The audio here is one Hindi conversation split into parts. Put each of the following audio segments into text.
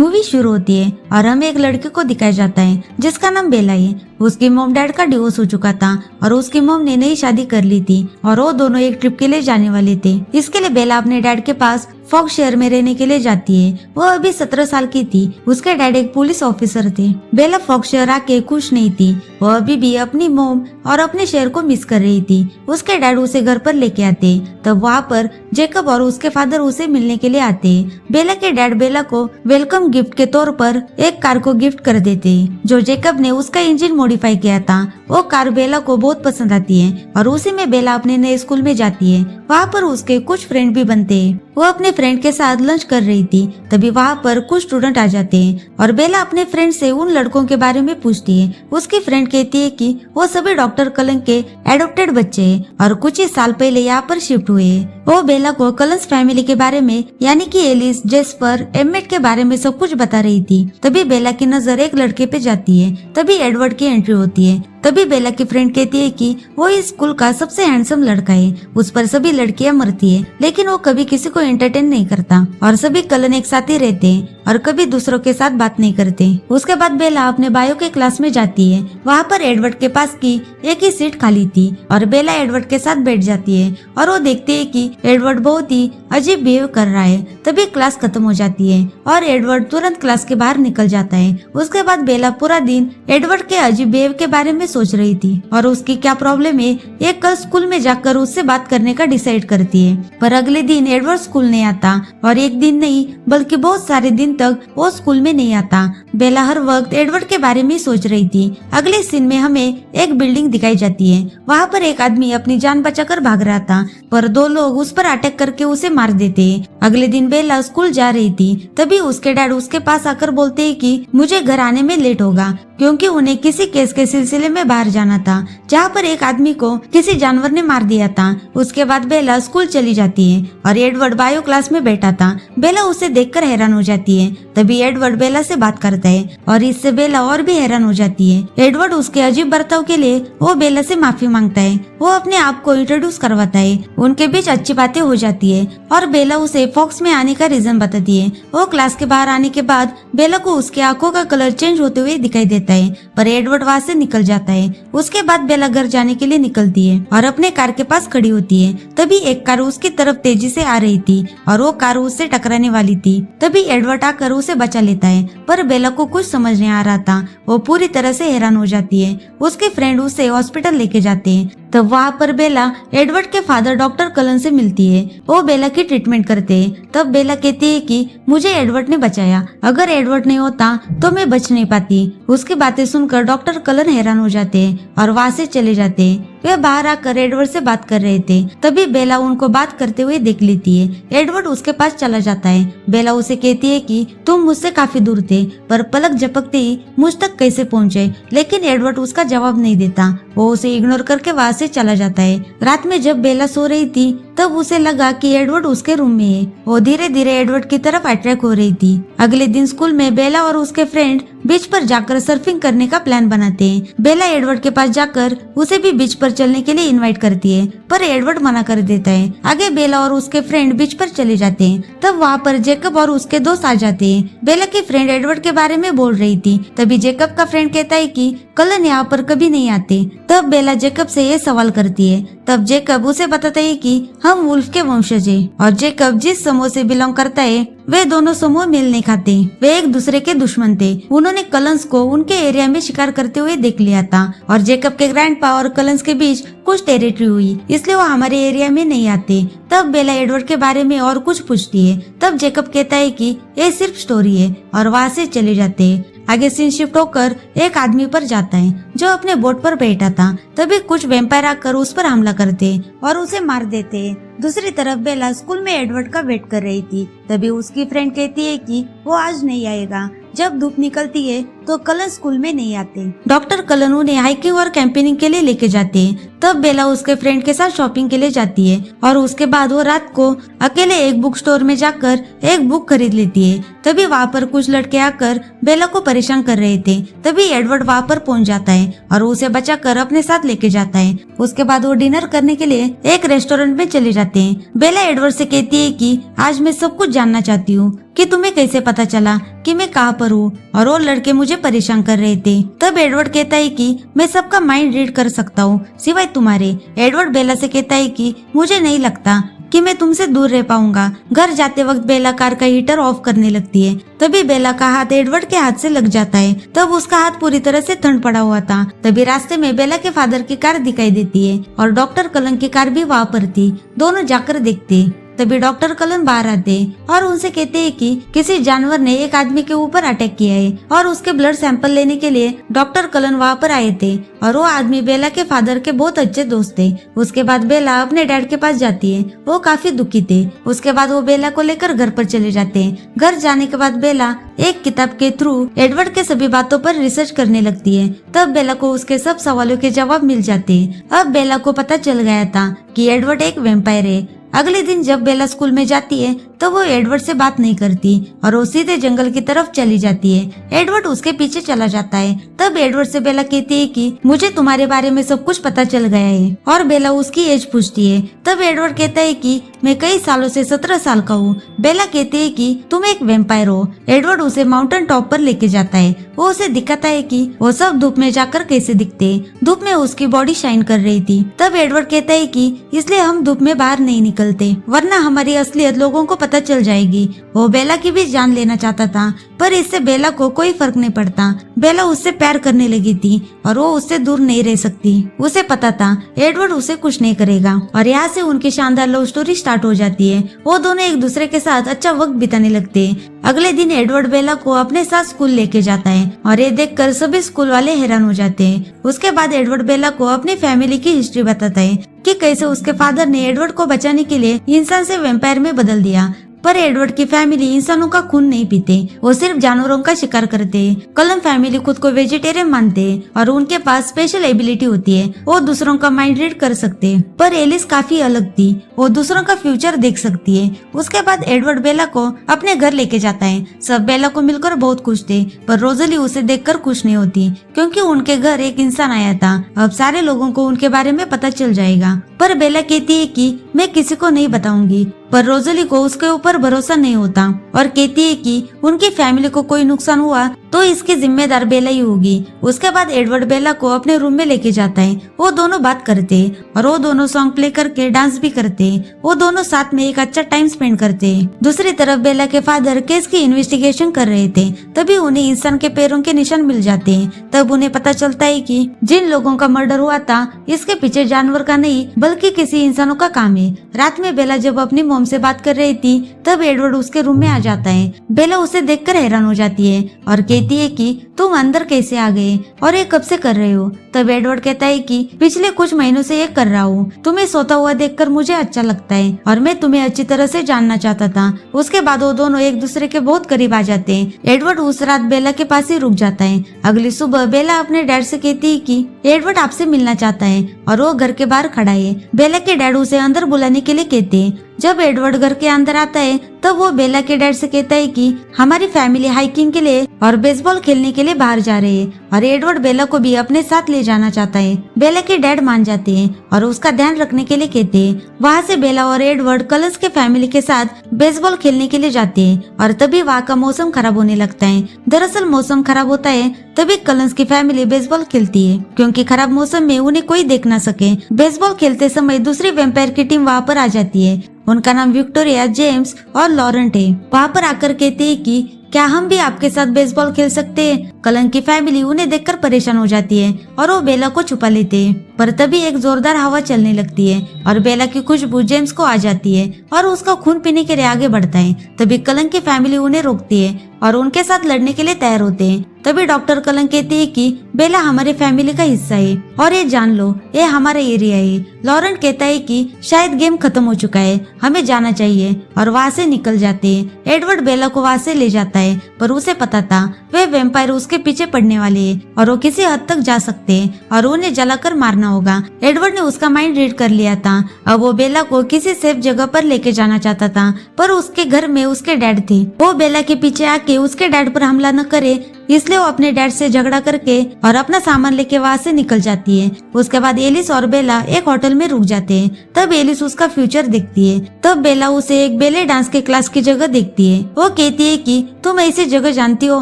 मूवी शुरू होती है और हमें एक लड़के को दिखाया जाता है जिसका नाम बेला है। उसकी मॉम डैड का डिवोर्स हो चुका था और उसकी मॉम ने नई शादी कर ली थी और वो दोनों एक ट्रिप के लिए जाने वाले थे। इसके लिए बेला अपने डैड के पास फॉक्स शहर में रहने के लिए जाती है। वो अभी 17 साल की थी। उसके डैड एक पुलिस ऑफिसर थे। बेला फॉक्स शहर आके खुश नहीं थी। वो अभी भी अपनी मॉम और अपने शहर को मिस कर रही थी। उसके डैड उसे घर पर लेके आते तब वहाँ पर जेकब और उसके फादर उसे मिलने के लिए आते। बेला के डैड बेला को वेलकम गिफ्ट के तौर पर एक कार को गिफ्ट कर देते जो जेकब ने उसका इंजन मॉडिफाई किया था। वो कार बेला को बहुत पसंद आती है और उसी में बेला अपने नए स्कूल में जाती है। वहाँ पर उसके कुछ फ्रेंड भी बनते हैं। वो अपने फ्रेंड के साथ लंच कर रही थी तभी वहाँ पर कुछ स्टूडेंट आ जाते हैं और बेला अपने फ्रेंड से उन लड़कों के बारे में पूछती है। उसकी फ्रेंड कहती है कि वो सभी डॉक्टर कलंक के एडॉप्टेड बच्चे हैं और कुछ ही साल पहले यहाँ पर शिफ्ट हुए। वो बेला को कलंस फैमिली के बारे में यानी कि एलिस, जेस्पर, एम्मेट के बारे में सब कुछ बता रही थी। तभी बेला की नजर एक लड़के पे जाती है। तभी एडवर्ड की एंट्री होती है। तभी बेला की फ्रेंड कहती है कि वो इस स्कूल का सबसे हैंडसम लड़का है। उस पर सभी लड़कियां मरती है लेकिन वो कभी किसी को एंटरटेन नहीं करता और सभी कलन एक साथ ही रहते हैं और कभी दूसरों के साथ बात नहीं करते। उसके बाद बेला अपने बायो के क्लास में जाती है। वहाँ पर एडवर्ड के पास की एक ही सीट खाली थी और बेला एडवर्ड के साथ बैठ जाती है और वो देखती है कि एडवर्ड बहुत ही अजीब बिहेव कर रहा है। तभी क्लास खत्म हो जाती है और एडवर्ड तुरंत क्लास के बाहर निकल जाता है। उसके बाद बेला पूरा दिन एडवर्ड के अजीब बिहेव के बारे में सोच रही थी और उसकी क्या प्रॉब्लम है ये कल स्कूल में जाकर उससे बात करने का डिसाइड करती है। पर अगले दिन एडवर्ड स्कूल नहीं आता और एक दिन नहीं बल्कि बहुत सारे दिन तक वो स्कूल में नहीं आता। बेला हर वक्त एडवर्ड के बारे में सोच रही थी। अगले सीन में हमें एक बिल्डिंग दिखाई जाती है। वहाँ पर एक आदमी अपनी जान बचाकर भाग रहा था पर दो लोग उस पर अटैक करके उसे मार देते। अगले दिन बेला स्कूल जा रही थी तभी उसके डैड उसके पास आकर बोलते हैं कि मुझे घर आने में लेट होगा क्योंकि उन्हें किसी केस के सिलसिले में बाहर जाना था जहाँ पर एक आदमी को किसी जानवर ने मार दिया था। उसके बाद बेला स्कूल चली जाती है और एडवर्ड बायो क्लास में बैठा था। बेला उसे देखकर हैरान हो जाती है। तभी एडवर्ड बेला से बात करता है और इससे बेला और भी हैरान हो जाती है। एडवर्ड उसके अजीब बर्ताव के लिए वो बेला से माफी मांगता है। वो अपने आप को इंट्रोड्यूस करवाता है। उनके बीच अच्छी बातें हो जाती है और बेला उसे फॉक्स में आने का रीजन बताती है। वो क्लास के बाहर आने के बाद बेला को उसकी आंखों का कलर चेंज होते हुए दिखाई देता है पर एडवर्ड वहाँ से निकल जाता है। उसके बाद बेला घर जाने के लिए निकलती है और अपने कार के पास खड़ी होती है। तभी एक कार उसकी तरफ तेजी से आ रही थी और वो कार उससे टकराने वाली थी। तभी एडवर्ड आकर उसे बचा लेता है पर बेला को कुछ समझ नहीं आ रहा था। वो पूरी तरह से हैरान हो जाती है। उसके फ्रेंड उसे हॉस्पिटल लेके जाते हैं। तब वहाँ पर बेला एडवर्ड के फादर डॉक्टर कलन से मिलती है। वो बेला की ट्रीटमेंट करते हैं। तब बेला कहती है कि मुझे एडवर्ड ने बचाया, अगर एडवर्ड नहीं होता तो मैं बच नहीं पाती। उसकी बातें सुनकर डॉक्टर कलन हैरान हो जाते हैं और वहाँ से चले जाते हैं। वे बाहर आकर एडवर्ड से बात कर रहे थे तभी बेला उनको बात करते हुए देख लेती है। एडवर्ड उसके पास चला जाता है। बेला उसे कहती है कि तुम मुझसे काफी दूर थे पर पलक झपकते ही मुझ तक कैसे पहुँचे, लेकिन एडवर्ड उसका जवाब नहीं देता। वो उसे इग्नोर करके वहाँ से चला जाता है। रात में जब बेला सो रही थी तब उसे लगा कि एडवर्ड उसके रूम में है। वो धीरे धीरे एडवर्ड की तरफ अट्रैक्ट हो रही थी। अगले दिन स्कूल में बेला और उसके फ्रेंड बीच पर जाकर सर्फिंग करने का प्लान बनाते हैं। बेला एडवर्ड के पास जाकर उसे भी बीच पर चलने के लिए इनवाइट करती है पर एडवर्ड मना कर देता है। आगे बेला और उसके फ्रेंड बीच पर चले जाते हैं। तब वहाँ पर जेकब और उसके दोस्त आ जाते हैं। बेला की फ्रेंड एडवर्ड के बारे में बोल रही थी तभी जेकब का फ्रेंड कहता है कि कलन यहाँ पर कभी नहीं आते। तब बेला जेकब से ये सवाल करती है। तब जेकब उसे बताता है कि हम वुल्फ के वंशज हैं और जेकब जिस समूह से बिलोंग करता है वे दोनों समूह मिल नहीं खाते। वे एक दूसरे के दुश्मन थे। उन्होंने कलंस को उनके एरिया में शिकार करते हुए देख लिया था और जेकब के ग्रैंडपा और कलंस के बीच कुछ टेरिटरी हुई, इसलिए वो हमारे एरिया में नहीं आते। तब बेला एडवर्ड के बारे में और कुछ पूछती है। तब जेकब कहता है कि ये सिर्फ स्टोरी है और वहाँ से चले जाते हैं। आगे सीन शिफ्ट होकर एक आदमी पर जाता है जो अपने बोट पर बैठा था। तभी कुछ वैम्पायर आकर उस पर हमला करते और उसे मार देते। दूसरी तरफ बेला स्कूल में एडवर्ड का वेट कर रही थी। तभी उसकी फ्रेंड कहती है कि वो आज नहीं आएगा। जब धूप निकलती है तो कलन स्कूल में नहीं आते। डॉक्टर कलन उन्हें हाइकिंग और कैंपिंग के लिए लेके जाते हैं। तब बेला उसके फ्रेंड के साथ शॉपिंग के लिए जाती है और उसके बाद वो रात को अकेले एक बुक स्टोर में जाकर एक बुक खरीद लेती है। तभी वहाँ पर कुछ लड़के आकर बेला को परेशान कर रहे थे। तभी एडवर्ड वहाँ पर पहुँच जाता है और उसे बचाकर अपने साथ लेके जाता है। उसके बाद वो डिनर करने के लिए एक रेस्टोरेंट में चले जाते हैं। बेला एडवर्ड से कहती है कि आज मैं सब कुछ जानना चाहती हूँ कि तुम्हें कैसे पता चला कि मैं कहाँ पर हूँ और वो लड़के मुझे परेशान कर रहे थे। तब एडवर्ड कहता है कि मैं सबका माइंड रीड कर सकता हूँ सिवाय तुम्हारे। एडवर्ड बेला से कहता है कि मुझे नहीं लगता कि मैं तुमसे दूर रह पाऊंगा। घर जाते वक्त बेला कार का हीटर ऑफ करने लगती है। तभी बेला का हाथ एडवर्ड के हाथ से लग जाता है। तब उसका हाथ पूरी तरह से ठंड पड़ा हुआ था। तभी रास्ते में बेला के फादर की कार दिखाई देती है और डॉक्टर कलन की कार भी वहाँ पर थी। दोनों जाकर देखते। तभी डॉक्टर कलन बाहर आते और उनसे कहते हैं कि किसी जानवर ने एक आदमी के ऊपर अटैक किया है और उसके ब्लड सैंपल लेने के लिए डॉक्टर कलन वहाँ पर आए थे और वो आदमी बेला के फादर के बहुत अच्छे दोस्त थे। उसके बाद बेला अपने डैड के पास जाती है। वो काफी दुखी थे। उसके बाद वो बेला को लेकर घर पर चले जाते हैं। घर जाने के बाद बेला एक किताब के थ्रू एडवर्ड के सभी बातों पर रिसर्च करने लगती है। तब बेला को उसके सब सवालों के जवाब मिल जाते हैं। अब बेला को पता चल गया था कि एडवर्ड एक वैम्पायर है। अगले दिन जब बेला स्कूल में जाती है तो वो एडवर्ड से बात नहीं करती और वो सीधे जंगल की तरफ चली जाती है। एडवर्ड उसके पीछे चला जाता है। तब एडवर्ड से बेला कहती है कि मुझे तुम्हारे बारे में सब कुछ पता चल गया है और बेला उसकी एज पूछती है। तब एडवर्ड कहता है कि मैं कई सालों से 17 साल का हूँ। बेला कहती है कि तुम एक वैम्पायर हो। एडवर्ड उसे माउंटेन टॉप पर लेके जाता है। वो उसे दिखाता है कि वो सब धूप में जाकर कैसे दिखते। धूप में उसकी बॉडी शाइन कर रही थी। तब एडवर्ड कहता है कि इसलिए हम धूप में बाहर नहीं निकलते वरना हमारी असलियत लोगों को पता चल जाएगी। वो बेला की भी जान लेना चाहता था पर इससे बेला को कोई फर्क नहीं पड़ता। बेला उससे प्यार करने लगी थी और वो उससे दूर नहीं रह सकती। उसे पता था एडवर्ड उसे कुछ नहीं करेगा और यहाँ से उनकी शानदार लव स्टोरी स्टार्ट हो जाती है। वो दोनों एक दूसरे के साथ अच्छा वक्त बिताने लगते हैं। अगले दिन एडवर्ड बेला को अपने साथ स्कूल लेके जाता है और ये देखकर सभी स्कूल वाले हैरान हो जाते हैं। उसके बाद एडवर्ड बेला को अपनी फैमिली की हिस्ट्री बताता है कि कैसे उसके फादर ने एडवर्ड को बचाने के लिए इंसान से वैम्पायर में बदल दिया। पर एडवर्ड की फैमिली इंसानों का खून नहीं पीते, वो सिर्फ जानवरों का शिकार करते हैं। कलम फैमिली खुद को वेजिटेरियन मानते हैं और उनके पास स्पेशल एबिलिटी होती है, वो दूसरों का माइंड रीड कर सकते हैं। पर एलिस काफी अलग थी, वो दूसरों का फ्यूचर देख सकती है। उसके बाद एडवर्ड बेला को अपने घर लेके जाता है। सब बेला को मिलकर बहुत खुश थे, पर रोजली उसे देखकर खुश नहीं होती क्योंकि उनके घर एक इंसान आया था। अब सारे लोगों को उनके बारे में पता चल जाएगा। पर बेला कहती है कि मैं किसी को नहीं बताऊंगी, पर रोजली को उसके ऊपर भरोसा नहीं होता और कहती है कि उनकी फैमिली को कोई नुकसान हुआ तो इसकी जिम्मेदार बेला ही होगी। उसके बाद एडवर्ड बेला को अपने रूम में लेके जाता है। वो दोनों बात करते हैं और वो दोनों सॉन्ग प्ले करके डांस भी करते हैं। वो दोनों साथ में एक अच्छा टाइम स्पेंड करते हैं। दूसरी तरफ बेला के फादर केस की इन्वेस्टिगेशन कर रहे थे। तभी उन्हें इंसान के पैरों के निशान मिल जाते हैं। तब उन्हें पता चलता है कि जिन लोगों का मर्डर हुआ था इसके पीछे जानवर का नहीं बल्कि किसी इंसानों का काम है। रात में बेला जब अपनी मॉम से बात कर रही थी तब एडवर्ड उसके रूम में आ जाता है। बेला उसे देखकर हैरान हो जाती है और कहती है कि तुम अंदर कैसे आ गए और ये कब से कर रहे हो। तब एडवर्ड कहता है कि पिछले कुछ महीनों से ये कर रहा हूँ। तुम्हें सोता हुआ देखकर मुझे अच्छा लगता है और मैं तुम्हें अच्छी तरह से जानना चाहता था। उसके बाद वो दोनों एक दूसरे के बहुत करीब आ जाते हैं। एडवर्ड उस रात बेला के पास ही रुक जाता है। अगली सुबह बेला अपने डैड से कहती है कि एडवर्ड आपसे मिलना चाहता है और वो घर के बाहर खड़ा है। बेला के डैड उसे अंदर बुलाने के लिए कहते हैं। जब एडवर्ड घर के अंदर आता है तब वो बेला के डैड से कहता है कि हमारी फैमिली हाइकिंग के लिए और बेसबॉल खेलने के लिए बाहर जा रहे हैं और एडवर्ड बेला को भी अपने साथ ले जाना चाहता है। बेला के डैड मान जाते हैं और उसका ध्यान रखने के लिए कहते हैं। वहाँ से बेला और एडवर्ड कलर्स के फैमिली के साथ बेसबॉल खेलने के लिए जाते हैं और तभी वहाँ का मौसम खराब होने लगता है। दरअसल मौसम खराब होता है तभी कलर्स की फैमिली बेसबॉल खेलती है क्योंकि खराब मौसम में उन्हें कोई देख ना सके। बेसबॉल खेलते समय दूसरी वैम्पायर की टीम वहाँ पर आ जाती है। उनका नाम विक्टोरिया, जेम्स और लॉरेंट है। वहाँ पर आकर कहते हैं कि क्या हम भी आपके साथ बेसबॉल खेल सकते हैं। कलन की फैमिली उन्हें देखकर परेशान हो जाती है और वो बेला को छुपा लेते हैं। पर तभी एक जोरदार हवा चलने लगती है और बेला की खुशबू जेम्स को आ जाती है और उसका खून पीने के लिए आगे बढ़ता है। तभी कलन की फैमिली उन्हें रोकती है और उनके साथ लड़ने के लिए तैयार होते हैं। तभी डॉक्टर कलन कहती है कि बेला हमारे फैमिली का हिस्सा है और ये जान लो ये हमारा एरिया है। लॉरेंट कहता है कि शायद गेम खत्म हो चुका है, हमें जाना चाहिए और वहाँ से निकल जाते हैं। एडवर्ड बेला को वहाँ से ले जाता है पर उसे पता था वे वैम्पायर उसके उसके पीछे पड़ने वाले हैं और वो किसी हद तक जा सकते हैं और उन्हें जलाकर मारना होगा। एडवर्ड ने उसका माइंड रीड कर लिया था। अब वो बेला को किसी सेफ जगह पर लेके जाना चाहता था, पर उसके घर में उसके डैड थे। वो बेला के पीछे आके उसके डैड पर हमला न करे, इसलिए वो अपने डैड से झगड़ा करके और अपना सामान लेके वहाँ से निकल जाती है। उसके बाद एलिस और बेला एक होटल में रुक जाते हैं। तब एलिस उसका फ्यूचर देखती है। तब बेला उसे एक बेले डांस के क्लास की जगह देखती है। वो कहती है कि तुम ऐसी जगह जानती हो।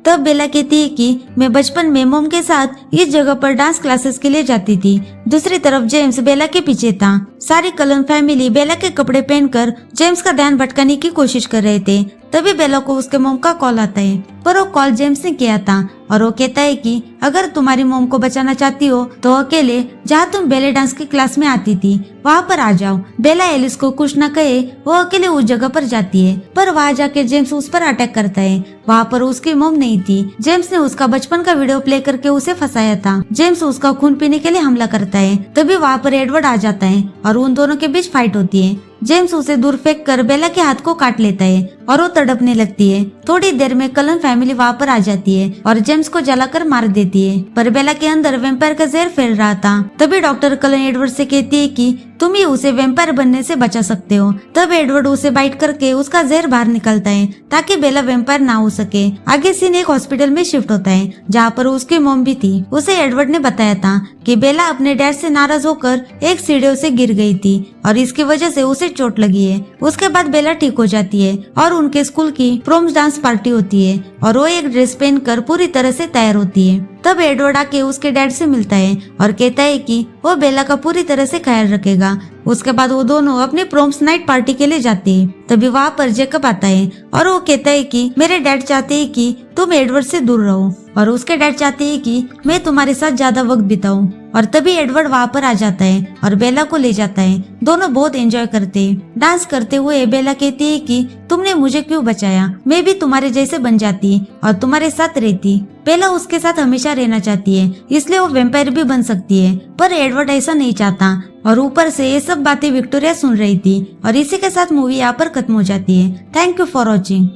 तब बेला कहती है कि मैं बचपन में मॉम के साथ इस जगह पर डांस क्लासेस के लिए जाती थी। दूसरी तरफ जेम्स बेला के पीछे था। सारी कलन फैमिली बेला के कपड़े पहनकर जेम्स का ध्यान भटकाने की कोशिश कर रहे थे। तभी बेला को उसके मॉम का कॉल आता है, पर वो कॉल जेम्स ने किया था और वो कहता है कि अगर तुम्हारी मॉम को बचाना चाहती हो तो अकेले जहाँ तुम बेले डांस की क्लास में आती थी वहाँ पर आ जाओ। बेला एलिस को कुछ न कहे वो अकेले उस जगह पर जाती है, पर वहाँ जाके जेम्स उस पर अटैक करता है। वहाँ पर उसकी मॉम नहीं थी। जेम्स ने उसका बचपन का वीडियो प्ले करके उसे फंसाया था। जेम्स उसका खून पीने के लिए हमला करता है। तभी वहाँ पर एडवर्ड आ जाता है और उन दोनों के बीच फाइट होती है। जेम्स उसे दूर फेंक कर बेला के हाथ को काट लेता है और वो तड़पने लगती है। थोड़ी देर में कलन फैमिली वहाँ पर आ जाती है और जेम्स को जलाकर मार देती है, पर बेला के अंदर वेम्पायर का जहर फैल रहा था। तभी डॉक्टर कलन एडवर्ड से कहती है कि तुम ही उसे वेम्पायर बनने से बचा सकते हो। तब एडवर्ड उसे बाइट करके उसका जहर बाहर निकालता है ताकि बेला वेम्पायर ना हो सके। आगे सीन एक हॉस्पिटल में शिफ्ट होता है जहाँ पर उसकी मॉम भी थी। उसे एडवर्ड ने बताया था कि बेला अपने डैड से नाराज होकर एक सीढ़ियों से गिर गई थी और इसकी वजह से उसे चोट लगी है। उसके बाद बेला ठीक हो जाती है और उनके स्कूल की प्रोम डांस पार्टी होती है और वो एक ड्रेस पहनकर पूरी तरह से तैयार होती है। तब एडवर्ड आके उसके डैड से मिलता है और कहता है कि वो बेला का पूरी तरह से ख्याल रखेगा। उसके बाद वो दोनों अपने प्रोम्स नाइट पार्टी के लिए जाते हैं। तभी वहाँ पर जेकब आता है और वो कहता है कि मेरे डैड चाहते हैं कि तुम एडवर्ड से दूर रहो और उसके डैड चाहते हैं कि मैं तुम्हारे साथ ज्यादा वक्त बिताऊं। और तभी एडवर्ड वहाँ पर आ जाता है और बेला को ले जाता है। दोनों बहुत एंजॉय करते हैं। डांस करते हुए बेला कहती है कि तुमने मुझे क्यों बचाया, मैं भी तुम्हारे जैसे बन जाती और तुम्हारे साथ रहती। बेला उसके साथ हमेशा रहना चाहती है, इसलिए वो वेम्पायर भी बन सकती है, पर एडवर्ड ऐसा नहीं चाहता। और ऊपर से ये सब बातें विक्टोरिया सुन रही थी। और इसी के साथ मूवी यहाँ पर खत्म हो जाती है। Thank you for watching.